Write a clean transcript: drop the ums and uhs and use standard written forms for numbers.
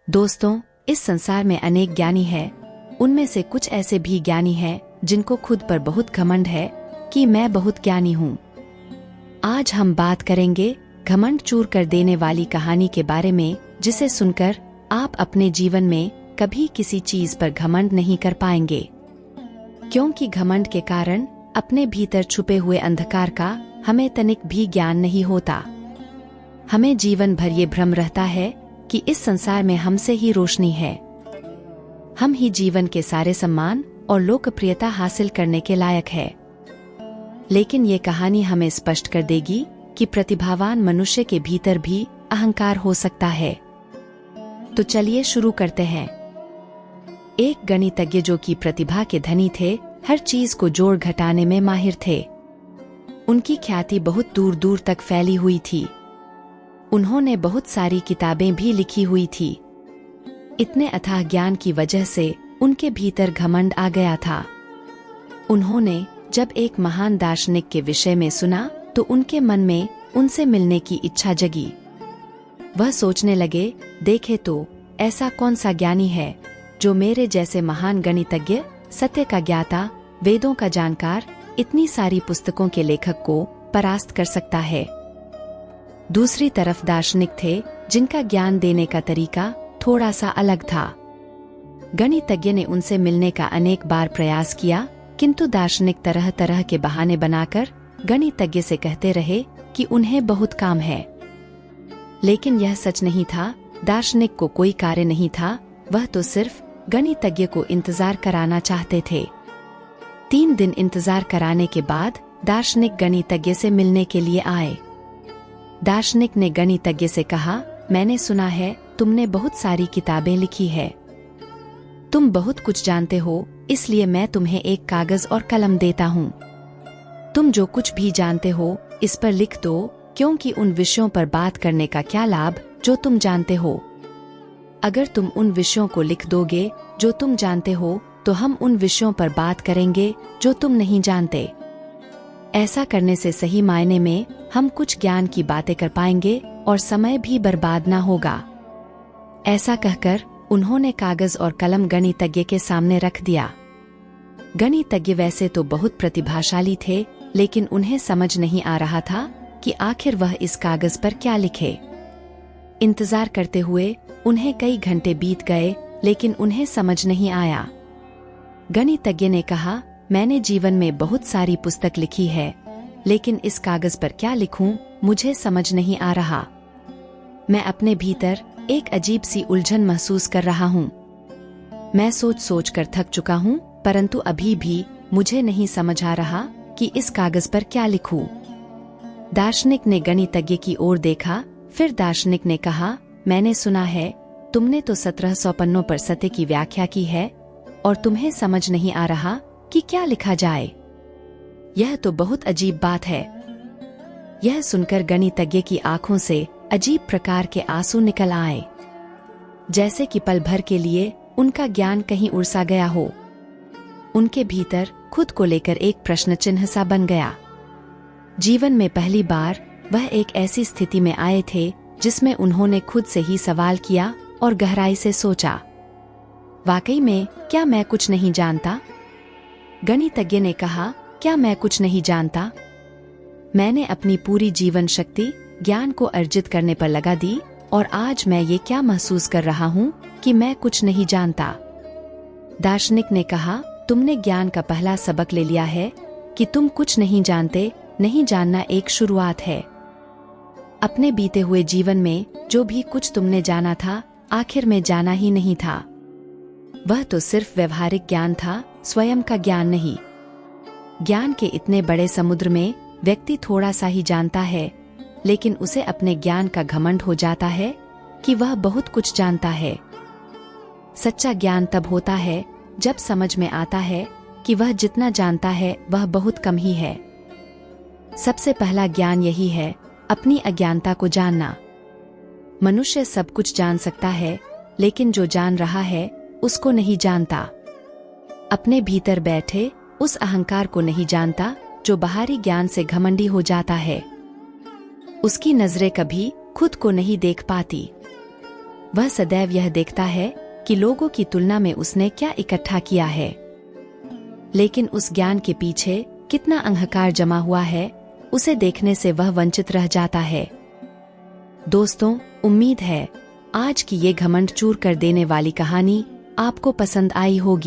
दोस्तों, इस संसार में अनेक ज्ञानी हैं। उनमें से कुछ ऐसे भी ज्ञानी हैं जिनको खुद पर बहुत घमंड है कि मैं बहुत ज्ञानी हूँ। आज हम बात करेंगे घमंड चूर कर देने वाली कहानी के बारे में, जिसे सुनकर आप अपने जीवन में कभी किसी चीज पर घमंड नहीं कर पाएंगे, क्योंकि घमंड के कारण अपने भीतर छुपे हुए अंधकार का हमें तनिक भी ज्ञान नहीं होता। हमें जीवन भर ये भ्रम रहता है कि इस संसार में हमसे ही रोशनी है, हम ही जीवन के सारे सम्मान और लोकप्रियता हासिल करने के लायक है। लेकिन ये कहानी हमें स्पष्ट कर देगी कि प्रतिभावान मनुष्य के भीतर भी अहंकार हो सकता है। तो चलिए शुरू करते हैं। एक गणितज्ञ जो कि प्रतिभा के धनी थे, हर चीज को जोड़ घटाने में माहिर थे। उनकी ख्याति बहुत दूर दूर तक फैली हुई थी। उन्होंने बहुत सारी किताबें भी लिखी हुई थी। इतने अथाह ज्ञान की वजह से उनके भीतर घमंड आ गया था। उन्होंने जब एक महान दार्शनिक के विषय में सुना तो उनके मन में उनसे मिलने की इच्छा जगी। वह सोचने लगे, देखे तो ऐसा कौन सा ज्ञानी है जो मेरे जैसे महान गणितज्ञ, सत्य का ज्ञाता, वेदों का जानकार, इतनी सारी पुस्तकों के लेखक को परास्त कर सकता है। दूसरी तरफ दार्शनिक थे जिनका ज्ञान देने का तरीका थोड़ा सा अलग था। गणितज्ञ ने उनसे मिलने का अनेक बार प्रयास किया, किंतु दार्शनिक तरह तरह के बहाने बनाकर गणितज्ञ से कहते रहे कि उन्हें बहुत काम है। लेकिन यह सच नहीं था। दार्शनिक को कोई कार्य नहीं था, वह तो सिर्फ गणितज्ञ को इंतजार कराना चाहते थे। 3 दिन इंतजार कराने के बाद दार्शनिक गणितज्ञ से मिलने के लिए आए। दार्शनिक ने गणितज्ञ से कहा, मैंने सुना है तुमने बहुत सारी किताबें लिखी है, तुम बहुत कुछ जानते हो, इसलिए मैं तुम्हें एक कागज और कलम देता हूँ। तुम जो कुछ भी जानते हो इस पर लिख दो, क्योंकि उन विषयों पर बात करने का क्या लाभ जो तुम जानते हो। अगर तुम उन विषयों को लिख दोगे जो तुम जानते हो, तो हम उन विषयों पर बात करेंगे जो तुम नहीं जानते। ऐसा करने से सही मायने में हम कुछ ज्ञान की बातें कर पाएंगे और समय भी बर्बाद ना होगा। ऐसा कहकर उन्होंने कागज और कलम गणितज्ञ के सामने रख दिया। गणितज्ञ वैसे तो बहुत प्रतिभाशाली थे, लेकिन उन्हें समझ नहीं आ रहा था कि आखिर वह इस कागज पर क्या लिखे। इंतजार करते हुए उन्हें कई घंटे बीत गए, लेकिन उन्हें समझ नहीं आया। गणितज्ञ ने कहा, मैंने जीवन में बहुत सारी पुस्तक लिखी है, लेकिन इस कागज पर क्या लिखूं, मुझे समझ नहीं आ रहा। मैं अपने भीतर एक अजीब सी उलझन महसूस कर रहा हूँ। मैं सोच सोच कर थक चुका हूँ, परंतु अभी भी मुझे नहीं समझ आ रहा कि इस कागज पर क्या लिखूं। दार्शनिक ने गणितज्ञ की ओर देखा। फिर दार्शनिक ने कहा, मैंने सुना है तुमने तो 1700 पन्नों पर सत्य की व्याख्या की है, और तुम्हें समझ नहीं आ रहा कि क्या लिखा जाए। यह तो बहुत अजीब बात है। यह सुनकर गणितज्ञ की आंखों से अजीब प्रकार के आंसू निकल आए, जैसे कि पल भर के लिए उनका ज्ञान कहीं उड़ सा गया हो। उनके भीतर खुद को लेकर एक प्रश्न चिन्ह सा बन गया। जीवन में पहली बार वह एक ऐसी स्थिति में आए थे जिसमें उन्होंने खुद से ही सवाल किया और गहराई से सोचा, वाकई में क्या मैं कुछ नहीं जानता? गणितज्ञ ने कहा, क्या मैं कुछ नहीं जानता? मैंने अपनी पूरी जीवन शक्ति ज्ञान को अर्जित करने पर लगा दी, और आज मैं ये क्या महसूस कर रहा हूँ कि मैं कुछ नहीं जानता। दार्शनिक ने कहा, तुमने ज्ञान का पहला सबक ले लिया है कि तुम कुछ नहीं जानते। नहीं जानना एक शुरुआत है। अपने बीते हुए जीवन में जो भी कुछ तुमने जाना था, आखिर में जाना ही नहीं था। वह तो सिर्फ व्यवहारिक ज्ञान था, स्वयं का ज्ञान नहीं। ज्ञान के इतने बड़े समुद्र में व्यक्ति थोड़ा सा ही जानता है, लेकिन उसे अपने ज्ञान का घमंड हो जाता है कि वह बहुत कुछ जानता है। सच्चा ज्ञान तब होता है जब समझ में आता है कि वह जितना जानता है वह बहुत कम ही है। सबसे पहला ज्ञान यही है, अपनी अज्ञानता को जानना। मनुष्य सब कुछ जान सकता है, लेकिन जो जान रहा है उसको नहीं जानता। अपने भीतर बैठे उस अहंकार को नहीं जानता जो बाहरी ज्ञान से घमंडी हो जाता है। उसकी नजरें कभी खुद को नहीं देख पाती। वह सदैव यह देखता है कि लोगों की तुलना में उसने क्या इकट्ठा किया है, लेकिन उस ज्ञान के पीछे कितना अहंकार जमा हुआ है, उसे देखने से वह वंचित रह जाता है। दोस्तों, उम्मीद है आज की ये घमंड चूर कर देने वाली कहानी आपको पसंद आई होगी।